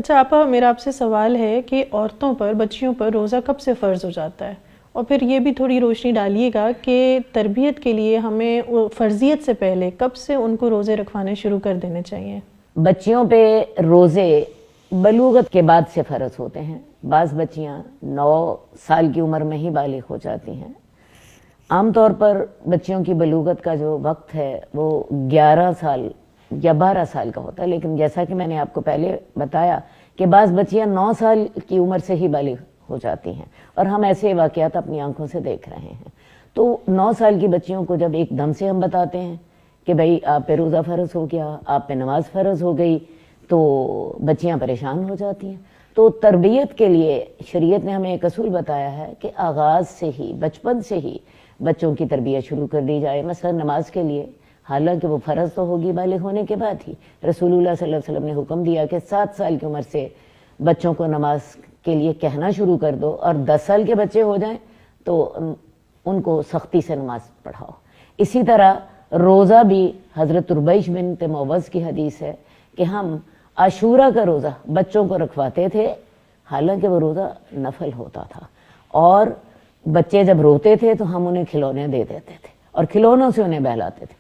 اچھا آپا، میرا آپ سے سوال ہے کہ عورتوں پر، بچیوں پر روزہ کب سے فرض ہو جاتا ہے؟ اور پھر یہ بھی تھوڑی روشنی ڈالیے گا کہ تربیت کے لیے ہمیں فرضیت سے پہلے کب سے ان کو روزے رکھوانے شروع کر دینے چاہیے؟ بچیوں پہ روزے بلوغت کے بعد سے فرض ہوتے ہیں. بعض بچیاں 9 سال کی عمر میں ہی بالغ ہو جاتی ہیں. عام طور پر بچیوں کی بلوغت کا جو وقت ہے وہ 11 سال یا 12 سال کا ہوتا ہے، لیکن جیسا کہ میں نے آپ کو پہلے بتایا کہ بعض بچیاں 9 سال کی عمر سے ہی بالغ ہو جاتی ہیں، اور ہم ایسے واقعات اپنی آنکھوں سے دیکھ رہے ہیں. تو 9 سال کی بچیوں کو جب ایک دم سے ہم بتاتے ہیں کہ بھائی آپ پہ روزہ فرض ہو گیا، آپ پہ نماز فرض ہو گئی، تو بچیاں پریشان ہو جاتی ہیں. تو تربیت کے لیے شریعت نے ہمیں ایک اصول بتایا ہے کہ آغاز سے ہی، بچپن سے ہی بچوں کی تربیت شروع کر دی جائے. مثلا نماز کے لیے، حالانکہ وہ فرض تو ہوگی بالغ ہونے کے بعد ہی، رسول اللہ صلی اللہ علیہ وسلم نے حکم دیا کہ 7 سال کی عمر سے بچوں کو نماز کے لیے کہنا شروع کر دو، اور 10 سال کے بچے ہو جائیں تو ان کو سختی سے نماز پڑھاؤ. اسی طرح روزہ بھی حضرت ربیش بنت معوذ کی حدیث ہے کہ ہم عاشورہ کا روزہ بچوں کو رکھواتے تھے، حالانکہ وہ روزہ نفل ہوتا تھا، اور بچے جب روتے تھے تو ہم انہیں کھلونے دے دیتے تھے اور کھلونوں سے انہیں بہلاتے تھے.